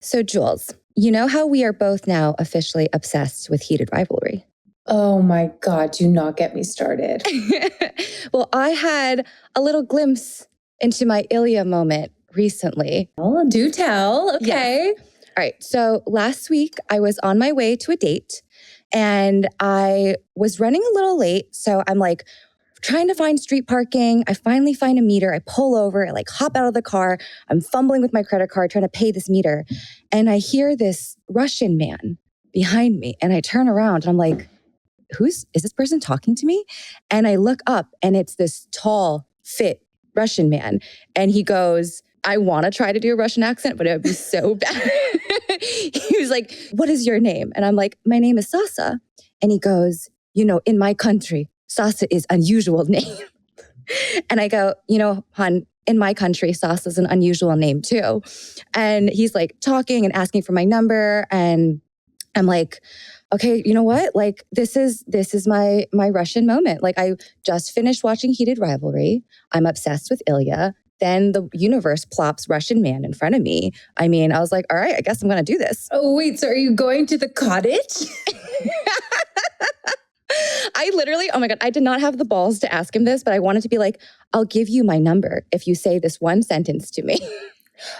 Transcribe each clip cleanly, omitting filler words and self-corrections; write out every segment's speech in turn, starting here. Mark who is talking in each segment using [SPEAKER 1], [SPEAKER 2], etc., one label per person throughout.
[SPEAKER 1] So, Jules, you know how we are both now officially obsessed with Heated Rivalry?
[SPEAKER 2] Oh my God, do not get me started.
[SPEAKER 1] Well, I had a little glimpse into my Ilya moment recently.
[SPEAKER 2] Oh, do tell. Okay.
[SPEAKER 1] Yes. All right. So last week I was on my way to a date and I was running a little late. So I'm like trying to find street parking. I finally find a meter. I pull over, I like hop out of the car. I'm fumbling with my credit card trying to pay this meter. And I hear this Russian man behind me. And I turn around and I'm like, is this person talking to me? And I look up and it's this tall, fit Russian man. And he goes, I want to try to do a Russian accent, but it would be so bad. He was like, what is your name? And I'm like, my name is Sasa. And he goes, in my country, Sasa is unusual name. And I go, hon, in my country, Sasa is an unusual name too. And he's like talking and asking for my number. And I'm like, okay, you know what? Like, this is my Russian moment. Like, I just finished watching Heated Rivalry. I'm obsessed with Ilya. Then the universe plops Russian man in front of me. I mean, I was like, all right, I guess I'm going to do this.
[SPEAKER 2] Oh, wait, so are you going to the cottage?
[SPEAKER 1] I literally, oh my God, I did not have the balls to ask him this, but I wanted to be like, I'll give you my number if you say this one sentence to me.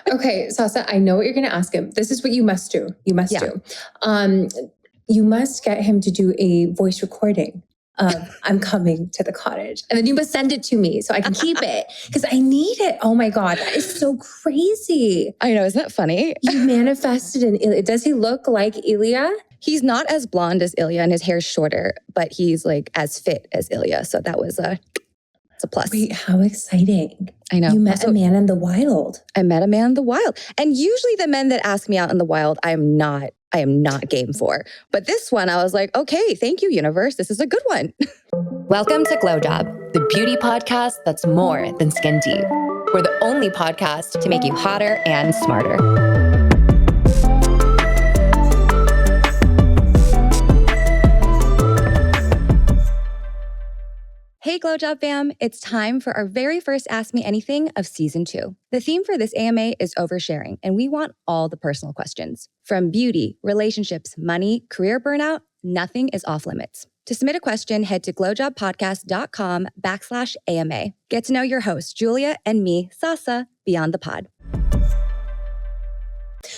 [SPEAKER 2] Okay, Sasa, I know what you're going to ask him. This is what you must do. You must do. You must get him to do a voice recording of I'm coming to the cottage. And then you must send it to me so I can keep it because I need it. Oh my God, that is so crazy.
[SPEAKER 1] I know, isn't that funny?
[SPEAKER 2] You manifested an Ilya. Does he look like Ilya?
[SPEAKER 1] He's not as blonde as Ilya and his hair's shorter, but he's like as fit as Ilya. So that was it's a plus.
[SPEAKER 2] Wait, how exciting.
[SPEAKER 1] I know.
[SPEAKER 2] You met a man in the wild.
[SPEAKER 1] I met a man in the wild. And usually the men that ask me out in the wild, I am not game for. But this one, I was like, okay, thank you, universe. This is a good one.
[SPEAKER 3] Welcome to GlowJob, the beauty podcast that's more than skin deep. We're the only podcast to make you hotter and smarter.
[SPEAKER 1] Hey, GlowJob fam, it's time for our very first Ask Me Anything of Season 2. The theme for this AMA is oversharing, and we want all the personal questions. From beauty, relationships, money, career burnout, nothing is off limits. To submit a question, head to glowjobpodcast.com/AMA. Get to know your host, Julia, and me, Sasa, beyond the pod.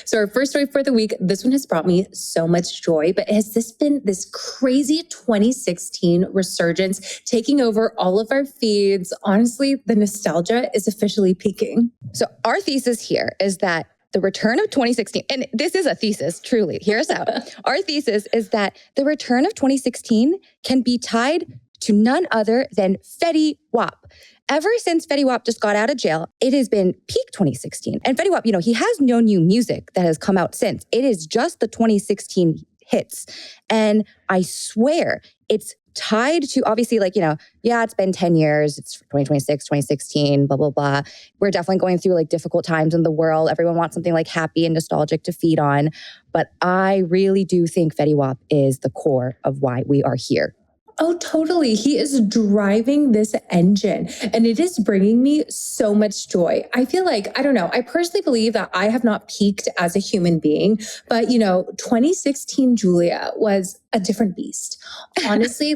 [SPEAKER 2] So our first story for the week, this one has brought me so much joy, but has this been this crazy 2016 resurgence taking over all of our feeds? Honestly, the nostalgia is officially peaking.
[SPEAKER 1] So our thesis here is that the return of 2016, and this is a thesis, truly, hear us out. Our thesis is that the return of 2016 can be tied to none other than Fetty Wap. Ever since Fetty Wap just got out of jail, it has been peak 2016. And Fetty Wap, he has no new music that has come out since. It is just the 2016 hits. And I swear it's tied to obviously it's been 10 years. It's 2026, 2016, blah, blah, blah. We're definitely going through difficult times in the world. Everyone wants something happy and nostalgic to feed on. But I really do think Fetty Wap is the core of why we are here.
[SPEAKER 2] Oh, totally. He is driving this engine and it is bringing me so much joy. I feel like, I don't know, I personally believe that I have not peaked as a human being, but 2016 Julia was a different beast. Honestly,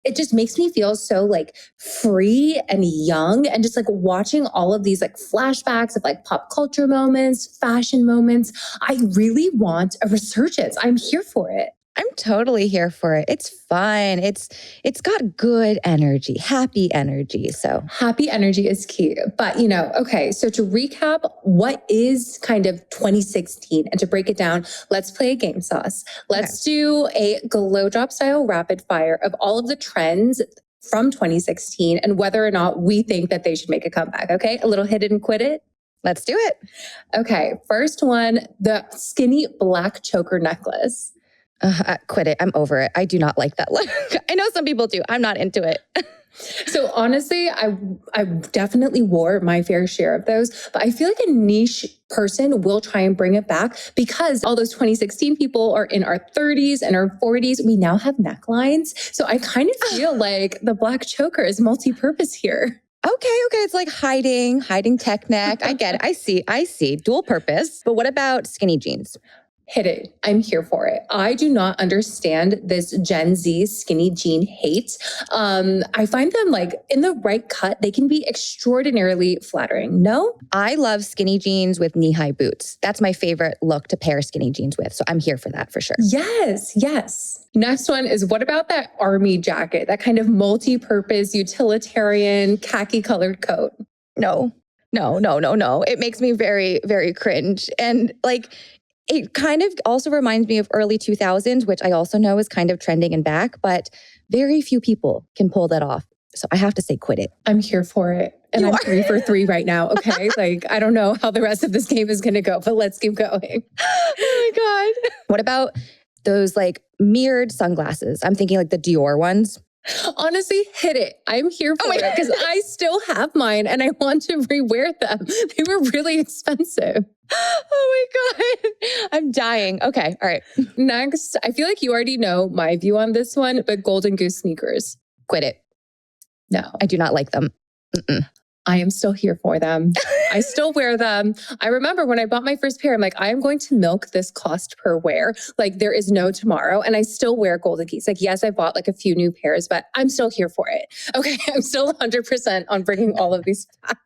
[SPEAKER 2] it just makes me feel so free and young and just watching all of these flashbacks of pop culture moments, fashion moments. I really want a resurgence. I'm here for it.
[SPEAKER 1] I'm totally here for it. It's fun. It's got good energy, happy energy. So
[SPEAKER 2] happy energy is key. But, okay, so to recap, what is kind of 2016? And to break it down, let's play a game, Sauce. Let's do a GlowJob style rapid fire of all of the trends from 2016 and whether or not we think that they should make a comeback. Okay, a little hit it and quit it.
[SPEAKER 1] Let's do it.
[SPEAKER 2] Okay, first one, the skinny black choker necklace.
[SPEAKER 1] Quit it. I'm over it. I do not like that look. I know some people do. I'm not into it.
[SPEAKER 2] So honestly, I definitely wore my fair share of those, but I feel like a niche person will try and bring it back because all those 2016 people are in our 30s and our 40s. We now have necklines. So I kind of feel like the black choker is multi-purpose here.
[SPEAKER 1] Okay. It's like hiding tech neck. I get it. I see. Dual purpose. But what about skinny jeans?
[SPEAKER 2] Hit it. I'm here for it. I do not understand this Gen Z skinny jean hate. I find them like in the right cut, they can be extraordinarily flattering. No?
[SPEAKER 1] I love skinny jeans with knee-high boots. That's my favorite look to pair skinny jeans with. So I'm here for that for sure.
[SPEAKER 2] Yes. Next one is, what about that army jacket? That kind of multi-purpose, utilitarian, khaki colored coat.
[SPEAKER 1] No. It makes me very, very cringe. And like, it kind of also reminds me of early 2000s, which I also know is kind of trending and back, but very few people can pull that off. So I have to say, quit it.
[SPEAKER 2] I'm here for it. And I'm 3 for 3 right now. Okay. Like, I don't know how the rest of this game is going to go, but let's keep going.
[SPEAKER 1] Oh my God. What about those like mirrored sunglasses? I'm thinking like the Dior ones.
[SPEAKER 2] Honestly, hit it. I'm here for it because I still have mine and I want to rewear them. They were really expensive.
[SPEAKER 1] Oh my God. I'm dying. Okay. All right.
[SPEAKER 2] Next, I feel like you already know my view on this one, but Golden Goose sneakers.
[SPEAKER 1] Quit it.
[SPEAKER 2] No.
[SPEAKER 1] I do not like them. Mm-mm.
[SPEAKER 2] I am still here for them. I still wear them. I remember when I bought my first pair, I'm like, I am going to milk this cost per wear. Like there is no tomorrow. And I still wear Golden Geese. Like, yes, I bought like a few new pairs, but I'm still here for it. Okay. I'm still 100% on bringing all of these back.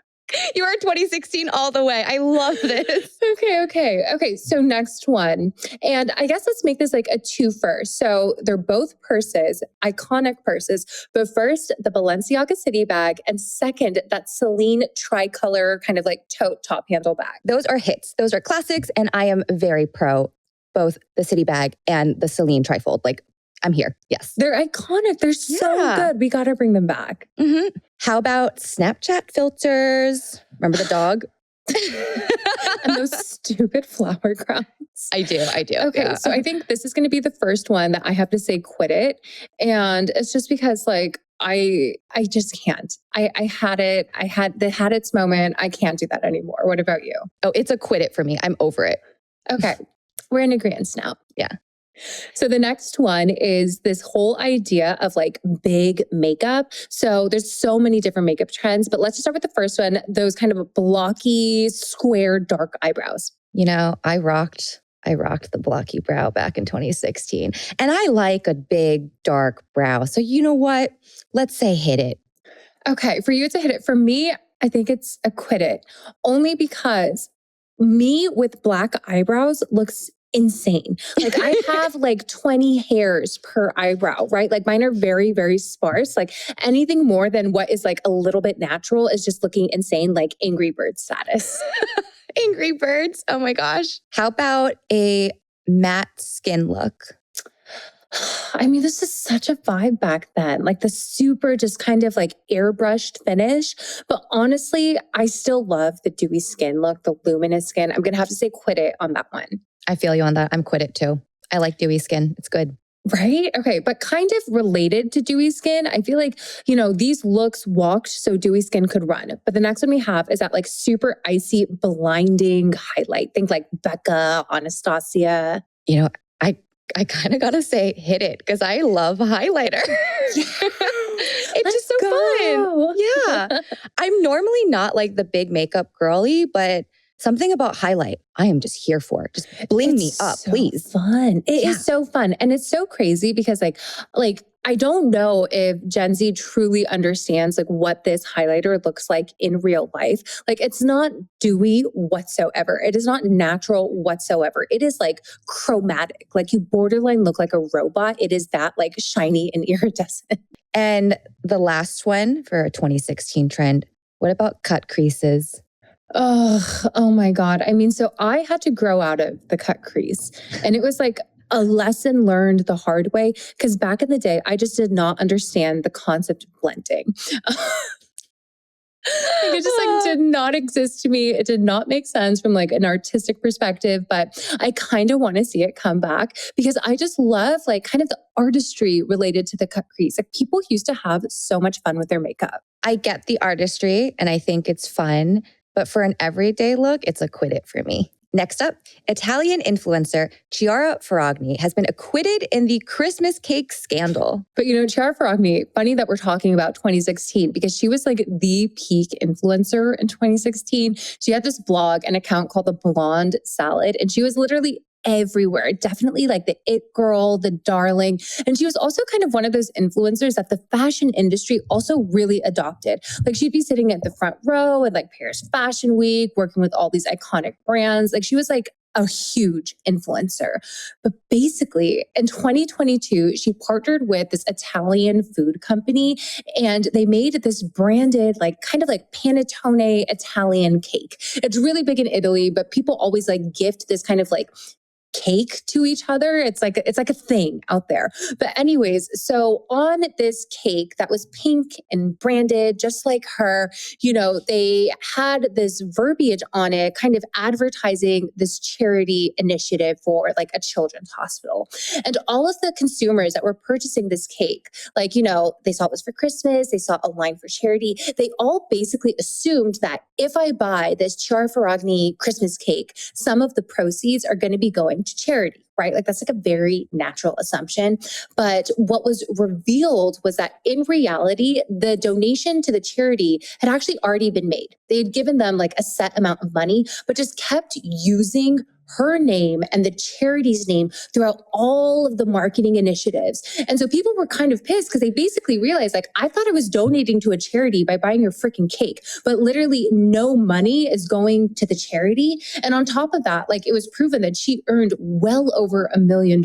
[SPEAKER 1] You are 2016 all the way. I love this.
[SPEAKER 2] Okay. So next one. And I guess let's make this like a twofer. So they're both purses, iconic purses. But first, the Balenciaga City bag. And second, that Celine tricolor kind of like tote top handle bag.
[SPEAKER 1] Those are hits. Those are classics. And I am very pro both the City bag and the Celine trifold. Like, I'm here. Yes.
[SPEAKER 2] They're iconic. They're so good. We got to bring them back.
[SPEAKER 1] Mm-hmm. How about Snapchat filters? Remember the dog?
[SPEAKER 2] And those stupid flower crowns.
[SPEAKER 1] I do.
[SPEAKER 2] Okay,
[SPEAKER 1] yeah.
[SPEAKER 2] So I think this is going to be the first one that I have to say quit it. And it's just because like, I just can't. I had it. They had its moment. I can't do that anymore. What about you?
[SPEAKER 1] Oh, it's a quit it for me. I'm over it.
[SPEAKER 2] Okay. We're in agreement now.
[SPEAKER 1] Yeah.
[SPEAKER 2] So the next one is this whole idea of like big makeup. So there's so many different makeup trends, but let's just start with the first one, those kind of blocky, square, dark eyebrows.
[SPEAKER 1] You know, I rocked the blocky brow back in 2016. And I like a big, dark brow. So you know what? Let's say hit it.
[SPEAKER 2] Okay, for you to hit it. For me, I think it's a quit it. Only because me with black eyebrows looks insane. Like I have like 20 hairs per eyebrow, right? Like mine are very, very sparse. Like anything more than what is like a little bit natural is just looking insane, like Angry Bird status.
[SPEAKER 1] Angry Birds. Oh my gosh. How about a matte skin look?
[SPEAKER 2] I mean, this is such a vibe back then, like the super just kind of like airbrushed finish. But honestly, I still love the dewy skin look, the luminous skin. I'm going to have to say quit it on that one.
[SPEAKER 1] I feel you on that. I'm quit it too. I like dewy skin. It's good.
[SPEAKER 2] Right? Okay. But kind of related to dewy skin, I feel like, you know, these looks walked so dewy skin could run. But the next one we have is that like super icy, blinding highlight. Think like Becca, Anastasia.
[SPEAKER 1] You know, I kind of got to say hit it because I love highlighter. It's just so fun. Yeah. I'm normally not like the big makeup girly, but something about highlight, I am just here for. Just bling me up, please.
[SPEAKER 2] Fun. It is so fun. And it's so crazy because like I don't know if Gen Z truly understands like what this highlighter looks like in real life. Like it's not dewy whatsoever. It is not natural whatsoever. It is like chromatic. Like you borderline look like a robot. It is that like shiny and iridescent.
[SPEAKER 1] And the last one for a 2016 trend, what about cut creases?
[SPEAKER 2] Oh my God. I mean, so I had to grow out of the cut crease and it was like a lesson learned the hard way because back in the day, I just did not understand the concept of blending. It just like did not exist to me. It did not make sense from like an artistic perspective, but I kind of want to see it come back because I just love like kind of the artistry related to the cut crease. Like people used to have so much fun with their makeup.
[SPEAKER 1] I get the artistry and I think it's fun, but for an everyday look, it's a quit it for me. Next up, Italian influencer Chiara Ferragni has been acquitted in the Christmas cake scandal.
[SPEAKER 2] But Chiara Ferragni, funny that we're talking about 2016 because she was like the peak influencer in 2016. She had this blog, an account called The Blonde Salad, and she was literally everywhere. Definitely like the it girl, the darling. And she was also kind of one of those influencers that the fashion industry also really adopted. Like she'd be sitting at the front row at like Paris Fashion Week, working with all these iconic brands. Like she was like a huge influencer. But basically in 2022, she partnered with this Italian food company and they made this branded, like kind of like panettone Italian cake. It's really big in Italy, but people always like gift this kind of like cake to each other. It's like a thing out there. But anyways, so on this cake that was pink and branded just like her, they had this verbiage on it kind of advertising this charity initiative for like a children's hospital. And all of the consumers that were purchasing this cake, like, they saw it was for Christmas, they saw a line for charity. They all basically assumed that if I buy this Chiara Ferragni Christmas cake, some of the proceeds are going to be going to charity, right? Like that's like a very natural assumption. But what was revealed was that in reality, the donation to the charity had actually already been made. They had given them like a set amount of money, but just kept using her name and the charity's name throughout all of the marketing initiatives. And so people were kind of pissed because they basically realized, like, I thought I was donating to a charity by buying your freaking cake, but literally no money is going to the charity. And on top of that, like it was proven that she earned well over $1 million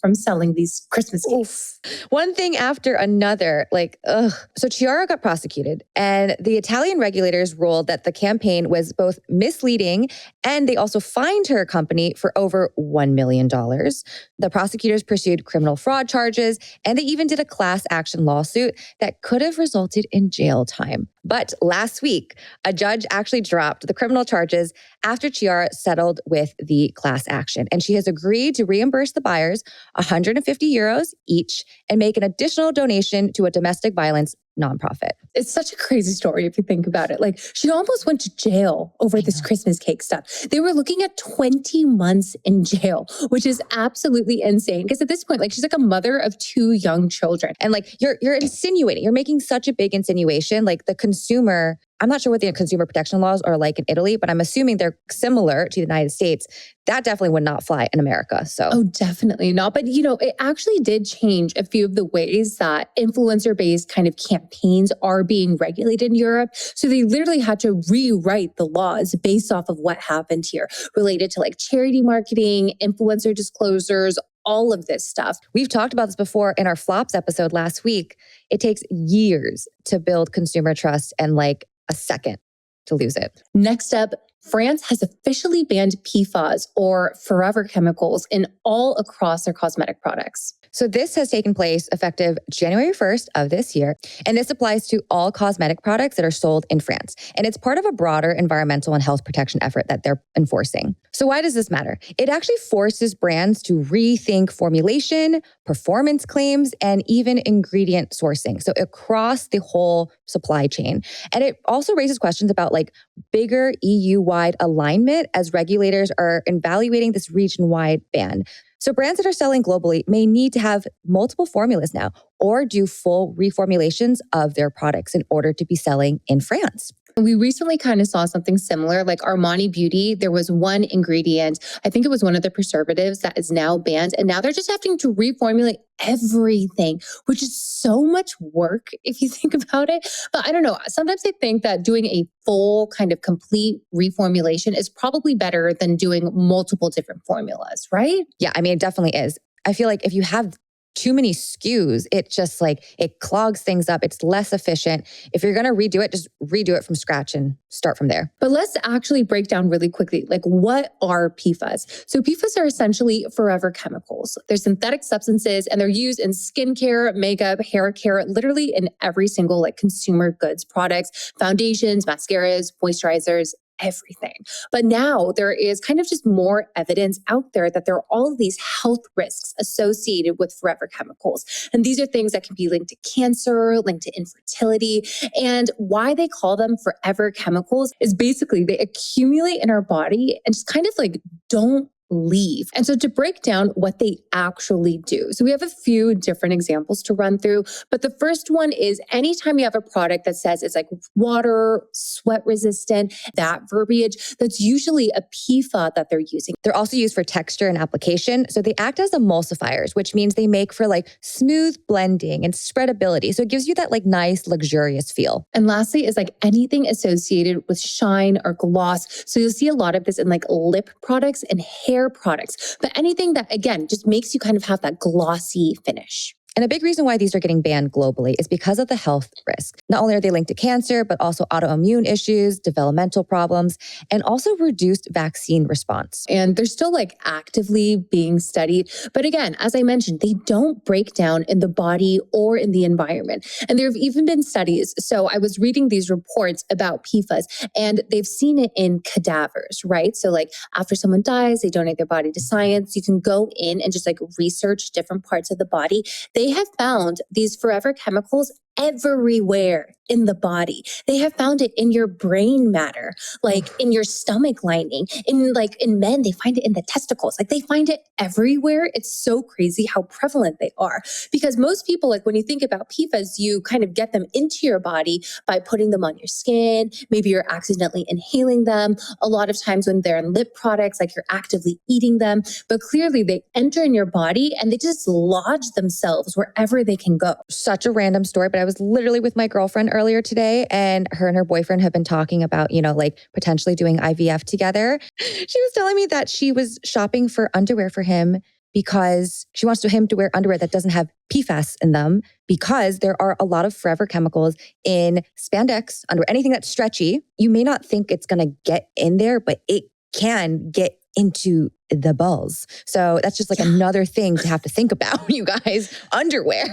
[SPEAKER 2] from selling these Christmas cakes.
[SPEAKER 1] Oof. One thing after another, like, ugh. So Chiara got prosecuted and the Italian regulators ruled that the campaign was both misleading and they also fined her company for over $1 million. The prosecutors pursued criminal fraud charges, and they even did a class action lawsuit that could have resulted in jail time. But last week, a judge actually dropped the criminal charges after Chiara settled with the class action. And she has agreed to reimburse the buyers €150 each and make an additional donation to a domestic violence nonprofit.
[SPEAKER 2] It's such a crazy story if you think about it. Like she almost went to jail over this Christmas cake stuff. They were looking at 20 months in jail, which is absolutely insane. Because at this point, like she's like a mother of 2 young children.
[SPEAKER 1] And like you're insinuating, you're making such a big insinuation. Like the consumer, I'm not sure what the consumer protection laws are like in Italy, but I'm assuming they're similar to the United States. That definitely would not fly in America. So,
[SPEAKER 2] oh, definitely not. But, it actually did change a few of the ways that influencer-based kind of campaigns are being regulated in Europe. So they literally had to rewrite the laws based off of what happened here related to like charity marketing, influencer disclosures, all of this stuff.
[SPEAKER 1] We've talked about this before in our flops episode last week. It takes years to build consumer trust and like a second to lose it.
[SPEAKER 2] Next up, France has officially banned PFAS or forever chemicals in all across their cosmetic products.
[SPEAKER 1] So this has taken place effective January 1st of this year. And this applies to all cosmetic products that are sold in France. And it's part of a broader environmental and health protection effort that they're enforcing. So why does this matter? It actually forces brands to rethink formulation, performance claims, and even ingredient sourcing. So across the whole supply chain. And it also raises questions about like bigger EU-wide alignment as regulators are evaluating this region-wide ban. So brands that are selling globally may need to have multiple formulas now or do full reformulations of their products in order to be selling in France.
[SPEAKER 2] We recently kind of saw something similar, like Armani Beauty. There was one ingredient, I think it was one of the preservatives that is now banned. And now they're just having to reformulate everything, which is so much work if you think about it. But I don't know. Sometimes I think that doing a full kind of complete reformulation is probably better than doing multiple different formulas, right?
[SPEAKER 1] Yeah, I mean, it definitely is. I feel like if you have too many SKUs, it just like, it clogs things up. It's less efficient. If you're going to redo it, just redo it from scratch and start from there.
[SPEAKER 2] But let's actually break down really quickly, like what are PFAS? So PFAS are essentially forever chemicals. They're synthetic substances and they're used in skincare, makeup, hair care, literally in every single like consumer goods products, foundations, mascaras, moisturizers, everything. But now there is kind of just more evidence out there that there are all of these health risks associated with forever chemicals. And these are things that can be linked to cancer, linked to infertility. And why they call them forever chemicals is basically they accumulate in our body and just kind of like don't leave. And so to break down what they actually do. So we have a few different examples to run through, but the first one is anytime you have a product that says it's like water, sweat resistant, that verbiage, that's usually a PFAS that they're using.
[SPEAKER 1] They're also used for texture and application. So they act as emulsifiers, which means they make for like smooth blending and spreadability. So it gives you that like nice, luxurious feel.
[SPEAKER 2] And lastly is like anything associated with shine or gloss. So you'll see a lot of this in like lip products and hair products, but anything that, again, just makes you kind of have that glossy finish.
[SPEAKER 1] And a big reason why these are getting banned globally is because of the health risk. Not only are they linked to cancer, but also autoimmune issues, developmental problems, and also reduced vaccine response.
[SPEAKER 2] And they're still like actively being studied. But again, as I mentioned, they don't break down in the body or in the environment. And there have even been studies. So I was reading these reports about PFAS and they've seen it in cadavers, right? So like after someone dies, they donate their body to science. You can go in and just like research different parts of the body. They have found these forever chemicals everywhere in the body. They have found it in your brain matter, like in your stomach lining, in men, they find it in the testicles. Like they find it everywhere. It's so crazy how prevalent they are. Because most people, like when you think about PFAS, you kind of get them into your body by putting them on your skin. Maybe you're accidentally inhaling them. A lot of times when they're in lip products, like you're actively eating them. But clearly they enter in your body and they just lodge themselves wherever they can go.
[SPEAKER 1] Such a random story, but I was literally with my girlfriend earlier today and her boyfriend have been talking about, like potentially doing IVF together. She was telling me that she was shopping for underwear for him because she wants him to wear underwear that doesn't have PFAS in them because there are a lot of forever chemicals in spandex, underwear, anything that's stretchy. You may not think it's going to get in there, but it can get into the balls. So that's just like another thing to have to think about, you guys. Underwear.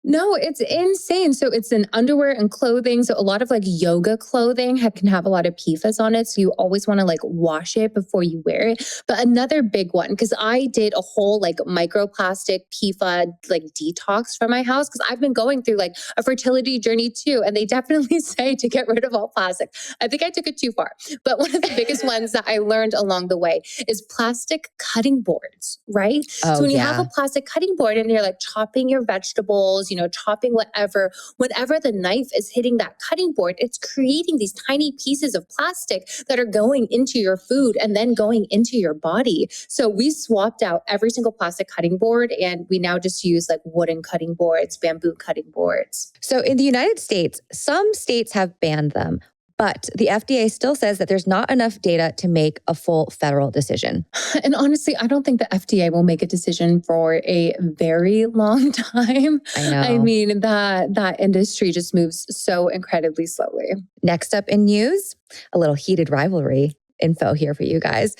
[SPEAKER 2] No, it's insane. So it's in underwear and clothing. So a lot of like yoga clothing can have a lot of PFAS on it. So you always want to like wash it before you wear it. But another big one, because I did a whole like microplastic PFAS like detox for my house, because I've been going through like a fertility journey too. And they definitely say to get rid of all plastic. I think I took it too far. But one of the biggest ones that I learned along the way is plastic cutting boards, right?
[SPEAKER 1] Oh,
[SPEAKER 2] so when you have a plastic cutting board and you're like chopping your vegetables, chopping whatever, whenever the knife is hitting that cutting board, it's creating these tiny pieces of plastic that are going into your food and then going into your body. So we swapped out every single plastic cutting board and we now just use like wooden cutting boards, bamboo cutting boards.
[SPEAKER 1] So in the United States, some states have banned them. But the FDA still says that there's not enough data to make a full federal decision.
[SPEAKER 2] And honestly, I don't think the FDA will make a decision for a very long time.
[SPEAKER 1] I know.
[SPEAKER 2] I mean, that industry just moves so incredibly slowly.
[SPEAKER 1] Next up in news, a little heated rivalry info here for you guys.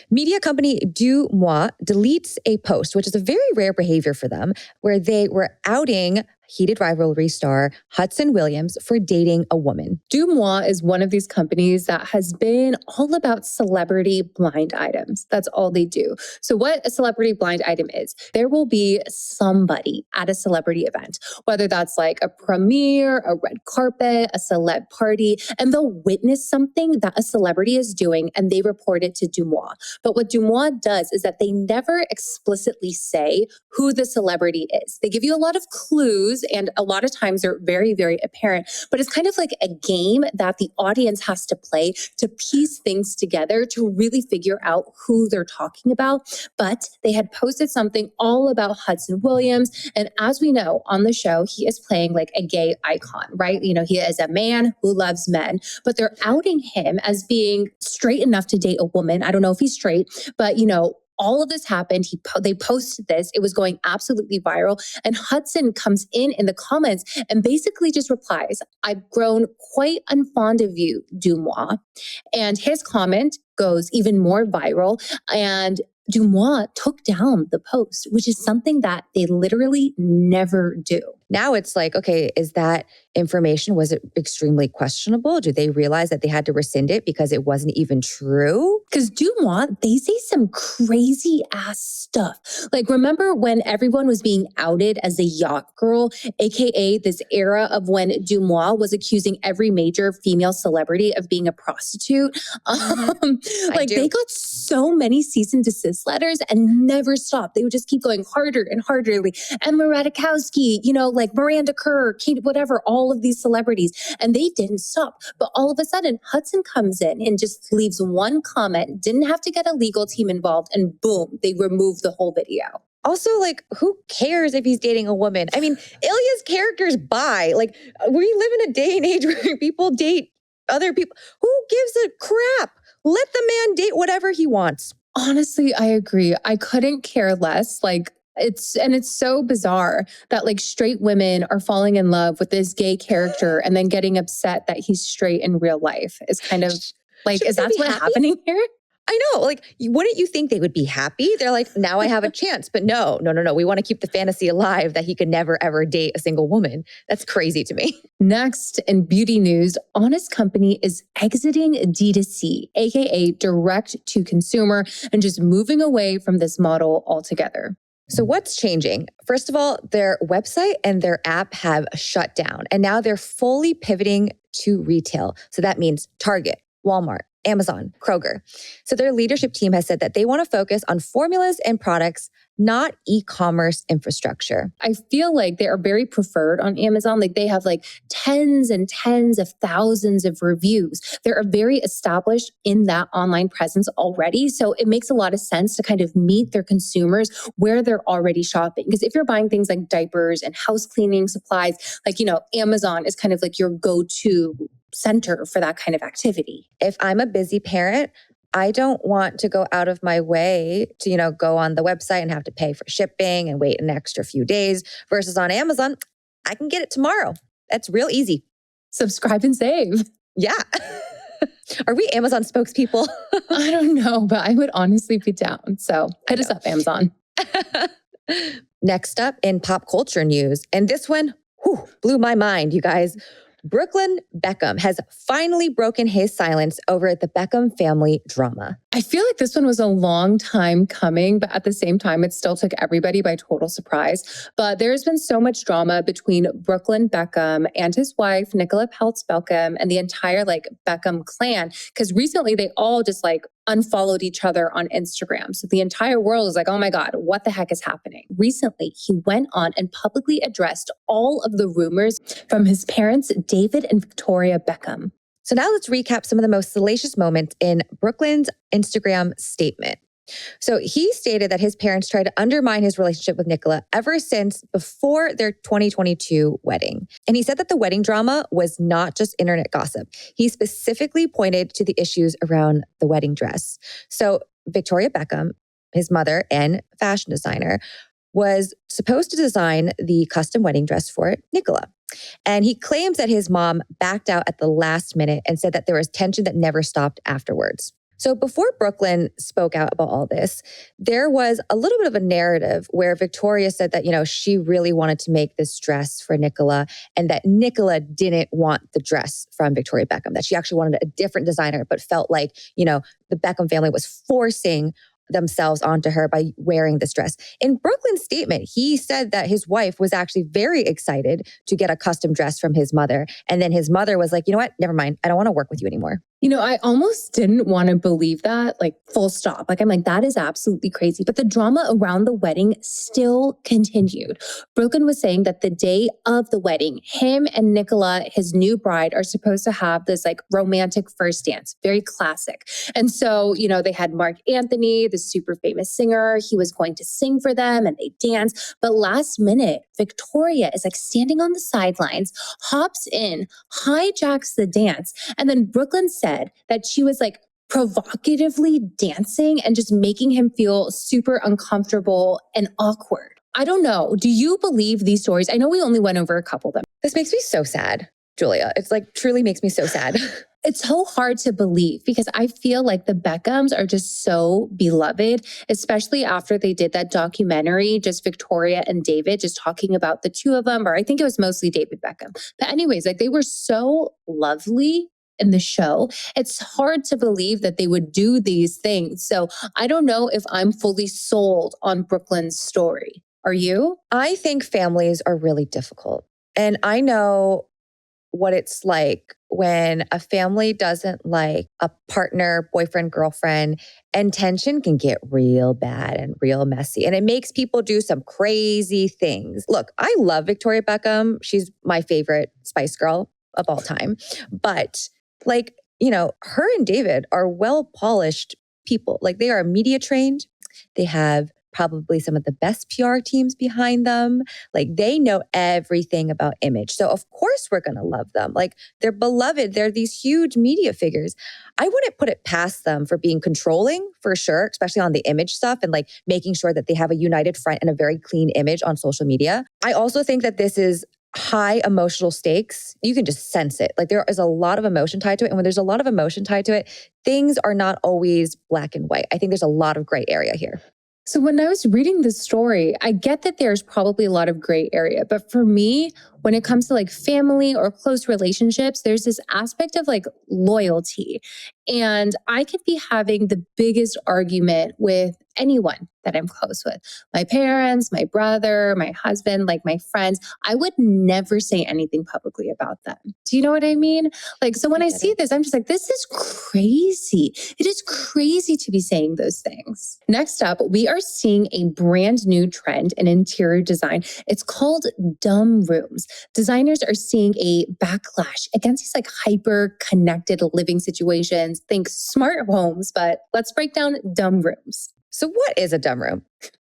[SPEAKER 1] Media company DeuxMoi deletes a post, which is a very rare behavior for them, where they were outing Heated Rivalry star Hudson Williams for dating a woman.
[SPEAKER 2] DeuxMoi is one of these companies that has been all about celebrity blind items. That's all they do. So what a celebrity blind item is, there will be somebody at a celebrity event, whether that's like a premiere, a red carpet, a celeb party, and they'll witness something that a celebrity is doing and they report it to DeuxMoi. But what DeuxMoi does is that they never explicitly say who the celebrity is. They give you a lot of clues, and a lot of times they're very, very apparent, but it's kind of like a game that the audience has to play to piece things together to really figure out who they're talking about. But they had posted something all about Hudson Williams. And as we know on the show, he is playing like a gay icon, right? He is a man who loves men, but they're outing him as being straight enough to date a woman. I don't know if he's straight, but all of this happened. They posted this. It was going absolutely viral. And Hudson comes in the comments and basically just replies, "I've grown quite unfond of you, DeuxMoi." And his comment goes even more viral. And DeuxMoi took down the post, which is something that they literally never do.
[SPEAKER 1] Now it's like, okay, is that information, was it extremely questionable? Do they realize that they had to rescind it because it wasn't even true?
[SPEAKER 2] Because DeuxMoi, they say some crazy ass stuff. Like, remember when everyone was being outed as a yacht girl, AKA this era of when DeuxMoi was accusing every major female celebrity of being a prostitute? They got so many cease and desist letters and never stopped. They would just keep going harder and harder. Like Emma Ratajkowski, like Miranda Kerr, Kate, whatever, all of these celebrities. And they didn't stop. But all of a sudden, Hudson comes in and just leaves one comment, didn't have to get a legal team involved, and boom, they remove the whole video.
[SPEAKER 1] Also, who cares if he's dating a woman? I mean, Ilya's character's bi. We live in a day and age where people date other people. Who gives a crap? Let the man date whatever he wants.
[SPEAKER 2] Honestly, I agree. I couldn't care less. It's so bizarre that straight women are falling in love with this gay character and then getting upset that he's straight in real life. Is kind of is that what's happening here?
[SPEAKER 1] I know. Wouldn't you think they would be happy? They're like, now I have a chance. But no. We want to keep the fantasy alive that he could never, ever date a single woman. That's crazy to me.
[SPEAKER 2] Next, in beauty news, Honest Company is exiting D2C, aka direct to consumer, and just moving away from this model altogether.
[SPEAKER 1] So what's changing? First of all, their website and their app have shut down, and now they're fully pivoting to retail. So that means Target, Walmart, Amazon, Kroger. So their leadership team has said that they want to focus on formulas and products, not e-commerce infrastructure.
[SPEAKER 2] I feel like they are very preferred on Amazon. They have tens and tens of thousands of reviews. They're very established in that online presence already. So it makes a lot of sense to kind of meet their consumers where they're already shopping. Because if you're buying things like diapers and house cleaning supplies, Amazon is kind of your go-to center for that kind of activity.
[SPEAKER 1] If I'm a busy parent, I don't want to go out of my way to, go on the website and have to pay for shipping and wait an extra few days versus on Amazon. I can get it tomorrow. That's real easy.
[SPEAKER 2] Subscribe and save.
[SPEAKER 1] Yeah. Are we Amazon spokespeople?
[SPEAKER 2] I don't know, but I would honestly be down. So hit us up, Amazon.
[SPEAKER 1] Next up in pop culture news, and this one blew my mind, you guys. Brooklyn Beckham has finally broken his silence over the Beckham family drama.
[SPEAKER 2] I feel like this one was a long time coming, but at the same time, it still took everybody by total surprise. But there's been so much drama between Brooklyn Beckham and his wife, Nicola Peltz Beckham, and the entire Beckham clan. Because recently they all just unfollowed each other on Instagram. So the entire world is like, oh my God, what the heck is happening? Recently, he went on and publicly addressed all of the rumors from his parents, David and Victoria Beckham.
[SPEAKER 1] So now let's recap some of the most salacious moments in Brooklyn's Instagram statement. So he stated that his parents tried to undermine his relationship with Nicola ever since before their 2022 wedding. And he said that the wedding drama was not just internet gossip. He specifically pointed to the issues around the wedding dress. So Victoria Beckham, his mother and fashion designer, was supposed to design the custom wedding dress for Nicola. And he claims that his mom backed out at the last minute and said that there was tension that never stopped afterwards. So before Brooklyn spoke out about all this, there was a little bit of a narrative where Victoria said that, she really wanted to make this dress for Nicola and that Nicola didn't want the dress from Victoria Beckham, that she actually wanted a different designer, but felt like, the Beckham family was forcing themselves onto her by wearing this dress. In Brooklyn's statement, he said that his wife was actually very excited to get a custom dress from his mother. And then his mother was like, you know what? Never mind. I don't want to work with you anymore.
[SPEAKER 2] I almost didn't want to believe that, full stop. I'm like, that is absolutely crazy. But the drama around the wedding still continued. Brooklyn was saying that the day of the wedding, him and Nicola, his new bride, are supposed to have this romantic first dance, very classic. And so, they had Mark Anthony, the super famous singer. He was going to sing for them and they danced. But last minute, Victoria is standing on the sidelines, hops in, hijacks the dance. And then Brooklyn said that she was provocatively dancing and just making him feel super uncomfortable and awkward. I don't know. Do you believe these stories? I know we only went over a couple of them.
[SPEAKER 1] This makes me so sad, Julia. It's truly makes me so sad.
[SPEAKER 2] It's so hard to believe because I feel like the Beckhams are just so beloved, especially after they did that documentary, just Victoria and David, just talking about the two of them, or I think it was mostly David Beckham. But anyways, like they were so lovely in the show. It's hard to believe that they would do these things. So I don't know if I'm fully sold on Brooklyn's story. Are you?
[SPEAKER 1] I think families are really difficult. And I know what it's like when a family doesn't like a partner, boyfriend, girlfriend, and tension can get real bad and real messy. And it makes people do some crazy things. Look, I love Victoria Beckham. She's my favorite Spice Girl of all time. But like, you know, her and David are well-polished people. Like they are media trained. They have probably some of the best PR teams behind them. Like they know everything about image. So of course we're going to love them. Like they're beloved. They're these huge media figures. I wouldn't put it past them for being controlling for sure, especially on the image stuff and like making sure that they have a united front and a very clean image on social media. I also think that this is high emotional stakes. You can just sense it. Like there is a lot of emotion tied to it. And when there's a lot of emotion tied to it, things are not always black and white. I think there's a lot of gray area here.
[SPEAKER 2] So when I was reading this story, I get that there's probably a lot of gray area. But for me, when it comes to like family or close relationships, there's this aspect of like loyalty. And I could be having the biggest argument with anyone that I'm close with. My parents, my brother, my husband, like my friends. I would never say anything publicly about them. Do you know what I mean? Like, so when I see this, I'm just like, this is crazy. It is crazy to be saying those things. Next up, we are seeing a brand new trend in interior design. It's called dumb rooms. Designers are seeing a backlash against these like hyper connected living situations. Think smart homes, but let's break down dumb rooms.
[SPEAKER 1] So what is a dumb room?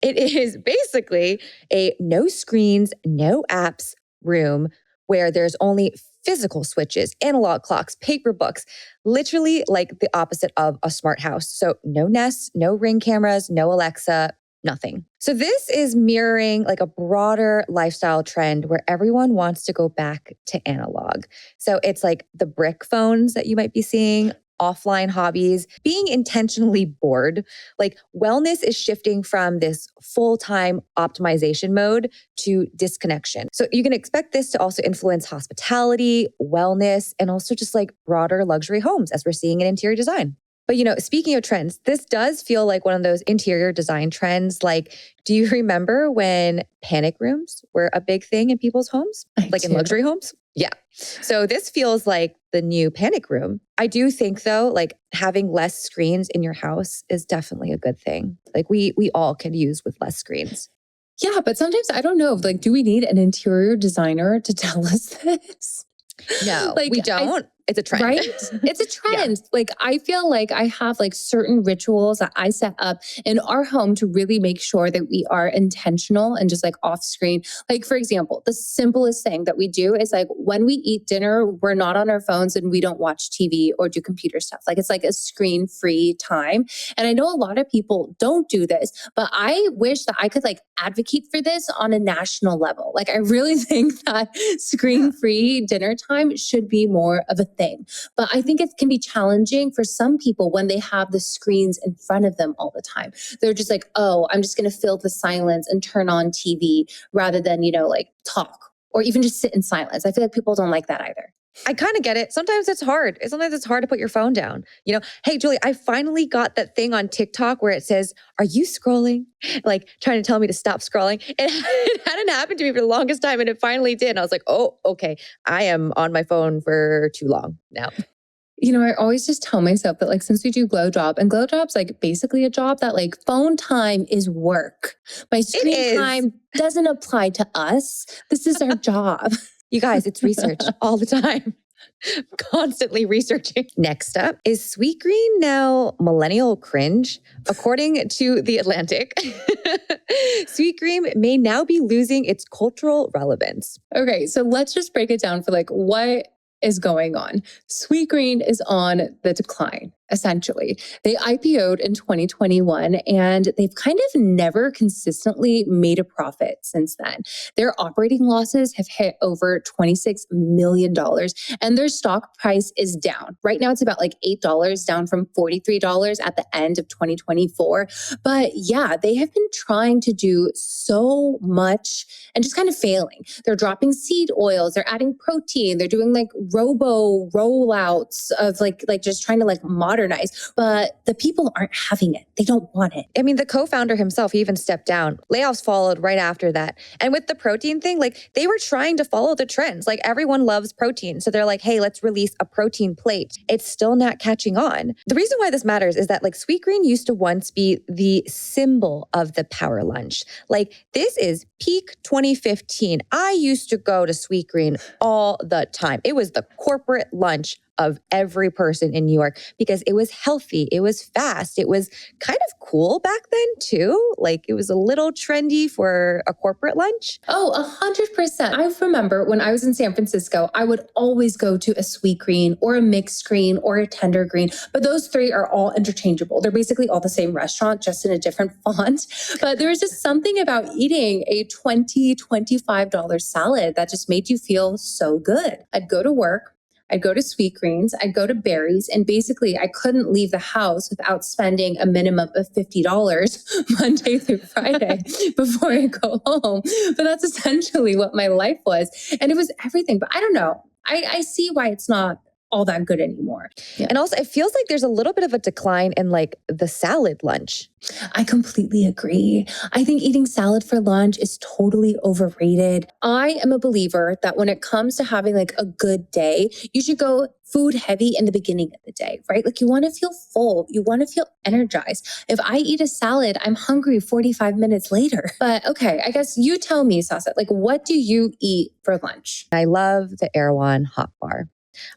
[SPEAKER 1] It is basically a no screens, no apps room where there's only physical switches, analog clocks, paper books, literally like the opposite of a smart house. So no Nest, no Ring cameras, no Alexa, nothing. So this is mirroring like a broader lifestyle trend where everyone wants to go back to analog. So it's like the brick phones that you might be seeing, offline hobbies, being intentionally bored. Like wellness is shifting from this full-time optimization mode to disconnection. So you can expect this to also influence hospitality, wellness, and also just like broader luxury homes as we're seeing in interior design. But you know, speaking of trends, this does feel like one of those interior design trends. Like, do you remember when panic rooms were a big thing in people's homes? Like in luxury homes? Yeah. So this feels like the new panic room. I do think though, like having less screens in your house is definitely a good thing. Like we all could use with less screens.
[SPEAKER 2] Yeah, but sometimes I don't know, like, do we need an interior designer to tell us this?
[SPEAKER 1] No,
[SPEAKER 2] like,
[SPEAKER 1] we don't. It's a trend.
[SPEAKER 2] Right? It's a trend. Yeah. Like, I feel like I have like certain rituals that I set up in our home to really make sure that we are intentional and just like off screen. Like, for example, the simplest thing that we do is like when we eat dinner, we're not on our phones and we don't watch TV or do computer stuff. Like, it's like a screen free time. And I know a lot of people don't do this, but I wish that I could like advocate for this on a national level. Like, I really think that screen free dinner time should be more of a thing. But I think it can be challenging for some people when they have the screens in front of them all the time. They're just like, oh, I'm just going to fill the silence and turn on TV rather than, you know, like talk or even just sit in silence. I feel like people don't like that either.
[SPEAKER 1] I kind of get it. Sometimes it's hard. Sometimes it's hard to put your phone down. You know, hey, Julie, I finally got that thing on TikTok where it says, are you scrolling? Like trying to tell me to stop scrolling. It hadn't happened to me for the longest time. And it finally did. And I was like, oh, okay. I am on my phone for too long now.
[SPEAKER 2] You know, I always just tell myself that like, since we do GlowJob and GlowJob's like basically a job that like phone time is work. My screen time doesn't apply to us. This is our job.
[SPEAKER 1] You guys, it's research all the time. Constantly researching. Next up, is Sweetgreen now millennial cringe? According to The Atlantic, Sweetgreen may now be losing its cultural relevance.
[SPEAKER 2] Okay, so let's just break it down for like what is going on. Sweetgreen is on the decline, essentially. They IPO'd in 2021 and they've kind of never consistently made a profit since then. Their operating losses have hit over $26 million and their stock price is down. Right now it's about like $8, down from $43 at the end of 2024. But yeah, they have been trying to do so much and just kind of failing. They're dropping seed oils, they're adding protein, they're doing like robo rollouts of like just trying to like modernize, but the people aren't having it. They don't want it.
[SPEAKER 1] I mean, the co-founder himself, he even stepped down. Layoffs followed right after that. And with the protein thing, like they were trying to follow the trends. Like everyone loves protein. So they're like, hey, let's release a protein plate. It's still not catching on. The reason why this matters is that like Sweetgreen used to once be the symbol of the power lunch. Like this is peak 2015. I used to go to Sweetgreen all the time. It was the corporate lunch of every person in New York because it was healthy, it was fast, it was kind of cool back then too. Like it was a little trendy for a corporate lunch.
[SPEAKER 2] Oh, 100%. I remember when I was in San Francisco, I would always go to a Sweetgreen or a mixed green or a tender green, but those three are all interchangeable. They're basically all the same restaurant, just in a different font. But there was just something about eating a $20, $25 salad that just made you feel so good. I'd go to work, I'd go to Sweetgreens, I'd go to Berries, and basically I couldn't leave the house without spending a minimum of $50 Monday through Friday before I go home. But that's essentially what my life was. And it was everything. But I don't know. I see why it's not all that good anymore.
[SPEAKER 1] Yeah. And also it feels like there's a little bit of a decline in like the salad lunch.
[SPEAKER 2] I completely agree. I think eating salad for lunch is totally overrated. I am a believer that when it comes to having like a good day, you should go food heavy in the beginning of the day, right? Like you want to feel full. You want to feel energized. If I eat a salad, I'm hungry 45 minutes later. But okay, I guess you tell me, Sasa, like what do you eat for lunch?
[SPEAKER 1] I love the Erewhon hot bar.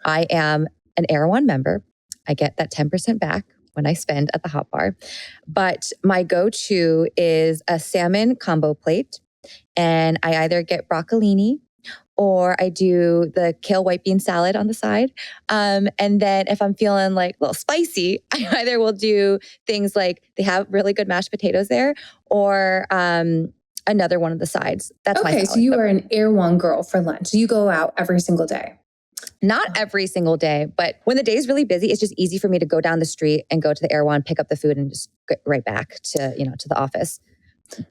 [SPEAKER 1] I am an Erewhon member. I get that 10% back when I spend at the hot bar. But my go-to is a salmon combo plate. And I either get broccolini or I do the kale white bean salad on the side. And then if I'm feeling like a little spicy, I either will do things like they have really good mashed potatoes there or another one of the sides. That's my salad.
[SPEAKER 2] So you are an Erewhon girl for lunch. You go out every single day.
[SPEAKER 1] Not every single day, but when the day is really busy, it's just easy for me to go down the street and go to the Erewhon, pick up the food and just get right back to, to the office.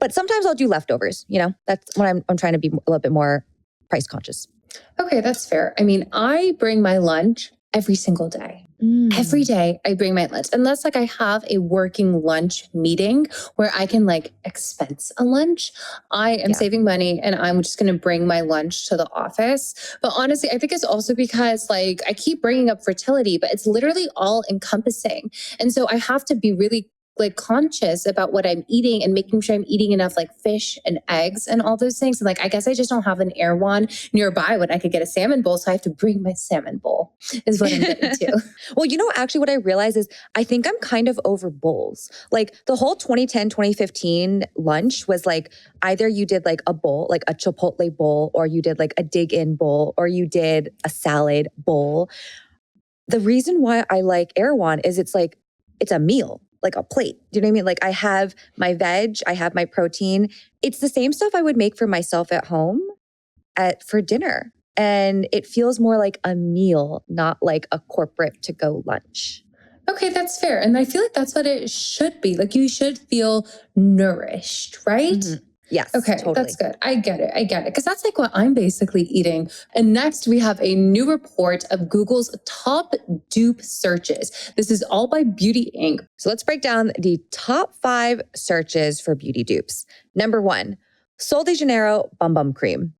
[SPEAKER 1] But sometimes I'll do leftovers, that's when I'm trying to be a little bit more price conscious.
[SPEAKER 2] Okay, that's fair. I mean, I bring my lunch every single day. Every day I bring my lunch, unless like I have a working lunch meeting where I can like expense a lunch. I am saving money and I'm just going to bring my lunch to the office. But honestly, I think it's also because like I keep bringing up fertility, but it's literally all encompassing. And so I have to be really like conscious about what I'm eating and making sure I'm eating enough like fish and eggs and all those things. And like, I guess I just don't have an Erewhon nearby when I could get a salmon bowl. So I have to bring my salmon bowl is what I'm getting to.
[SPEAKER 1] Well, actually what I realized is I think I'm kind of over bowls. Like the whole 2010, 2015 lunch was like either you did like a bowl, like a Chipotle bowl, or you did like a dig in bowl, or you did a salad bowl. The reason why I like Erewhon is it's a meal. Like a plate. Do you know what I mean? Like I have my veg, I have my protein. It's the same stuff I would make for myself at home for dinner. And it feels more like a meal, not like a corporate to-go lunch.
[SPEAKER 2] Okay, that's fair. And I feel like that's what it should be. Like you should feel nourished, right?
[SPEAKER 1] Mm-hmm. Yes,
[SPEAKER 2] okay,
[SPEAKER 1] totally.
[SPEAKER 2] That's good. I get it. Because that's like what I'm basically eating. And next we have a new report of Google's top dupe searches. This is all by Beauty Inc.
[SPEAKER 1] So let's break down the top 5 searches for beauty dupes. Number 1, Sol de Janeiro Bum Bum Cream.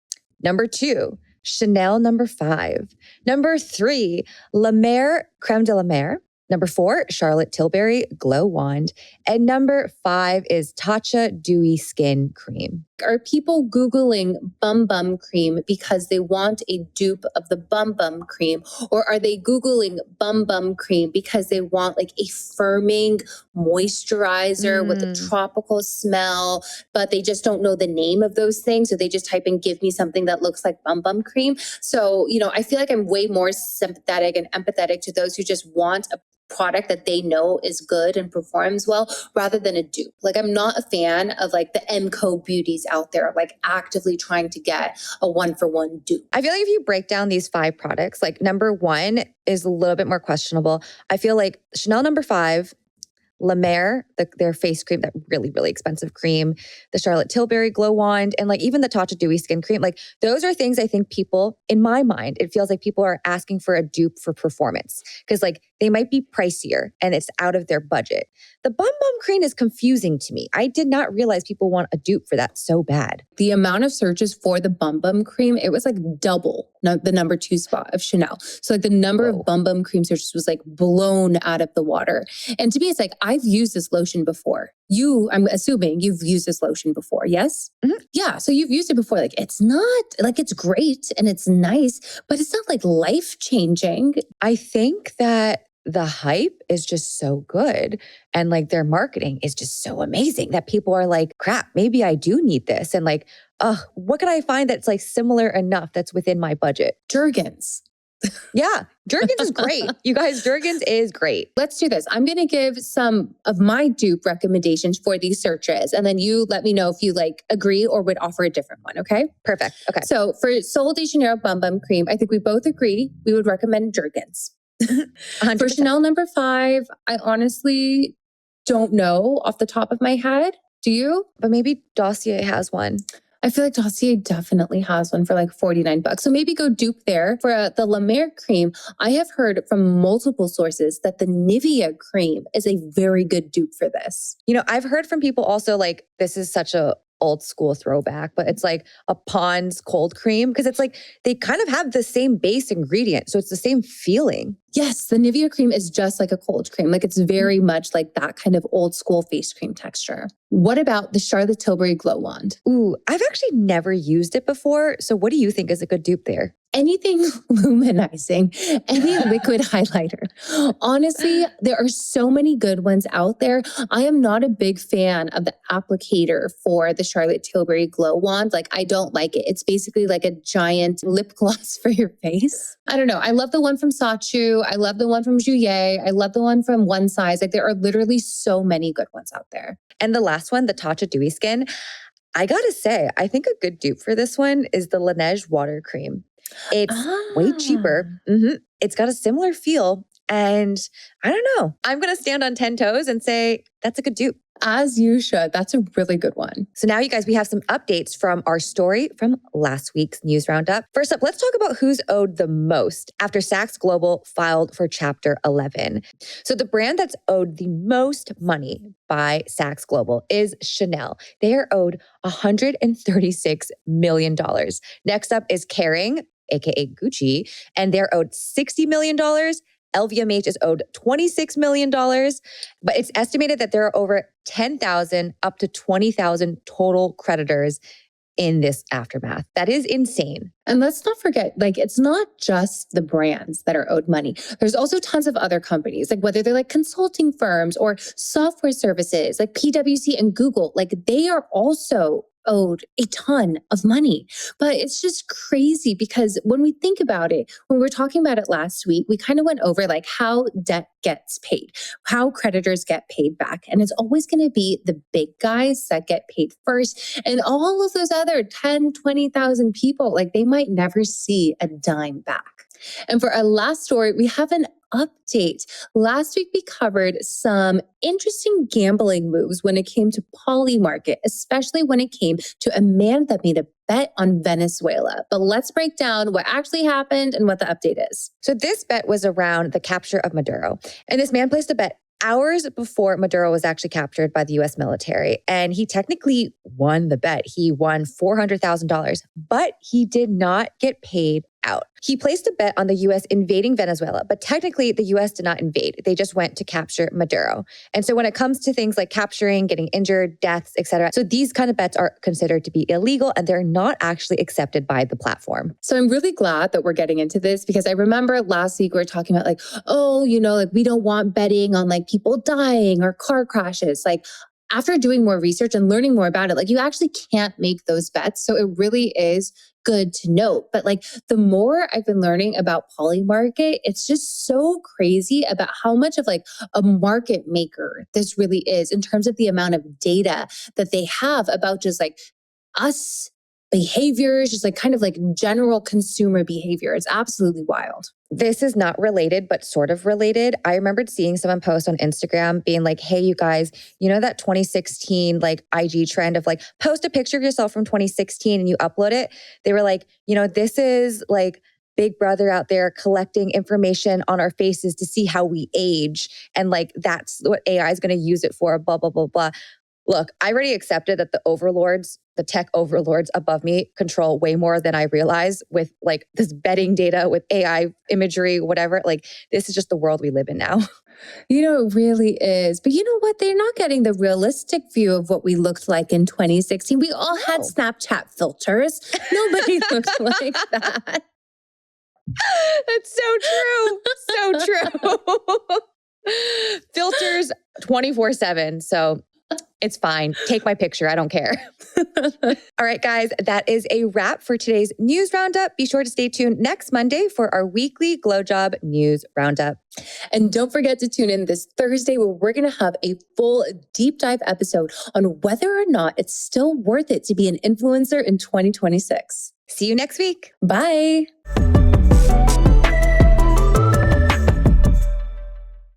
[SPEAKER 1] Number 2, Chanel No. 5. Number 3, La Mer Creme de la Mer. Number 4, Charlotte Tilbury Glow Wand. And number 5 is Tatcha Dewy Skin Cream.
[SPEAKER 2] Are people Googling Bum Bum Cream because they want a dupe of the Bum Bum Cream? Or are they Googling Bum Bum Cream because they want like a firming moisturizer with a tropical smell, but they just don't know the name of those things? So they just type in, give me something that looks like Bum Bum Cream. So, I feel like I'm way more sympathetic and empathetic to those who just want a product that they know is good and performs well rather than a dupe. Like I'm not a fan of like the MCO beauties out there, like actively trying to get a 1-for-1 dupe.
[SPEAKER 1] I feel like if you break down these 5 products, like number 1 is a little bit more questionable. I feel like Chanel number 5, La Mer, their face cream, that really, really expensive cream, the Charlotte Tilbury Glow Wand, and like even the Tatcha Dewy Skin Cream. Like those are things I think people, in my mind, it feels like people are asking for a dupe for performance because like they might be pricier and it's out of their budget. The Bum Bum Cream is confusing to me. I did not realize people want a dupe for that so bad.
[SPEAKER 2] The amount of searches for the Bum Bum Cream, it was like double the number 2 spot of Chanel. So like the number of Bum Bum Cream searches was like blown out of the water. And to me, it's like, I've used this lotion before. I'm assuming you've used this lotion before, yes?
[SPEAKER 1] Mm-hmm.
[SPEAKER 2] Yeah, so you've used it before. Like it's not, like it's great and it's nice, but it's not like life-changing.
[SPEAKER 1] I think that the hype is just so good and like their marketing is just so amazing that people are like, crap, maybe I do need this. And like, what can I find that's like similar enough that's within my budget?
[SPEAKER 2] Jergens.
[SPEAKER 1] Yeah, Jergens is great. You guys, Jergens is great.
[SPEAKER 2] Let's do this. I'm going to give some of my dupe recommendations for these searches. And then you let me know if you like agree or would offer a different one. Okay.
[SPEAKER 1] Perfect. Okay.
[SPEAKER 2] So for Sol de Janeiro Bum Bum Cream, I think we both agree we would recommend Jergens.
[SPEAKER 1] 100%.
[SPEAKER 2] For Chanel number 5, I honestly don't know off the top of my head. Do you?
[SPEAKER 1] But maybe Dossier has one.
[SPEAKER 2] I feel like Dossier definitely has one for like $49. So maybe go dupe there. For the La Mer cream, I have heard from multiple sources that the Nivea cream is a very good dupe for this.
[SPEAKER 1] You know, I've heard from people also like, this is such a old school throwback, but it's like a Pond's cold cream because it's like they kind of have the same base ingredient. So it's the same feeling.
[SPEAKER 2] Yes, the Nivea cream is just like a cold cream. Like it's very much like that kind of old school face cream texture. What about the Charlotte Tilbury Glow Wand?
[SPEAKER 1] Ooh, I've actually never used it before. So what do you think is a good dupe there?
[SPEAKER 2] Anything luminizing, any liquid highlighter. Honestly, there are so many good ones out there. I am not a big fan of the applicator for the Charlotte Tilbury Glow Wand. Like, I don't like it. It's basically like a giant lip gloss for your face. I don't know. I love the one from Sachu. I love the one from Juillet. I love the one from One Size. Like, there are literally so many good ones out there.
[SPEAKER 1] And the last one, the Tatcha Dewy Skin, I gotta say, I think a good dupe for this one is the Laneige Water Cream. It's way cheaper. It's got a similar feel. And I don't know. I'm going to stand on 10 toes and say that's a good dupe.
[SPEAKER 2] As you should. That's a really good one.
[SPEAKER 1] So now, you guys, we have some updates from our story from last week's news roundup. First up, let's talk about who's owed the most after Saks Global filed for Chapter 11. So the brand that's owed the most money by Saks Global is Chanel. They are owed $136 million. Next up is Kering, aka Gucci, and they're owed $60 million. LVMH is owed $26 million, but it's estimated that there are over 10,000 up to 20,000 total creditors in this aftermath. That is insane.
[SPEAKER 2] And let's not forget, like, it's not just the brands that are owed money. There's also tons of other companies, like whether they're like consulting firms or software services, like PwC and Google, like they are also owed a ton of money. But it's just crazy because when we think about it, when we were talking about it last week, we kind of went over like how debt gets paid, how creditors get paid back. And it's always going to be the big guys that get paid first. And all of those other 10, 20,000 people, like they might never see a dime back. And for our last story, we have an update. Last week, we covered some interesting gambling moves when it came to Polymarket, especially when it came to a man that made a bet on Venezuela. But let's break down what actually happened and what the update is.
[SPEAKER 1] So this bet was around the capture of Maduro. And this man placed a bet hours before Maduro was actually captured by the U.S. military. And he technically won the bet. He won $400,000, but he did not get paid out. He placed a bet on the U.S. invading Venezuela, but technically the U.S. did not invade. They just went to capture Maduro. And so when it comes to things like capturing, getting injured, deaths, etc., so these kind of bets are considered to be illegal and they're not actually accepted by the platform.
[SPEAKER 2] So I'm really glad that we're getting into this because I remember last week we were talking about like, oh, you know, like we don't want betting on like people dying or car crashes. Like, after doing more research and learning more about it, like you actually can't make those bets. So it really is good to note. But like the more I've been learning about Polymarket, it's just so crazy about how much of like a market maker this really is in terms of the amount of data that they have about just like us behaviors, just like kind of like general consumer behavior. It's absolutely wild.
[SPEAKER 1] This is not related, but sort of related. I remembered seeing someone post on Instagram being like, hey, you guys, you know that 2016 like IG trend of like post a picture of yourself from 2016 and you upload it? They were like, this is like Big Brother out there collecting information on our faces to see how we age. And like, that's what AI is going to use it for, blah, blah, blah, blah. Look, I already accepted that the overlords, the tech overlords above me control way more than I realize with like this betting data, with AI imagery, whatever. Like this is just the world we live in now.
[SPEAKER 2] It really is. But you know what? They're not getting the realistic view of what we looked like in 2016. We all had Snapchat filters. Nobody looked like that.
[SPEAKER 1] That's so true. So true. Filters 24/7. So it's fine. Take my picture. I don't care. All right, guys, that is a wrap for today's news roundup. Be sure to stay tuned next Monday for our weekly GlowJob news roundup.
[SPEAKER 2] And don't forget to tune in this Thursday where we're going to have a full deep dive episode on whether or not it's still worth it to be an influencer in 2026.
[SPEAKER 1] See you next week.
[SPEAKER 2] Bye.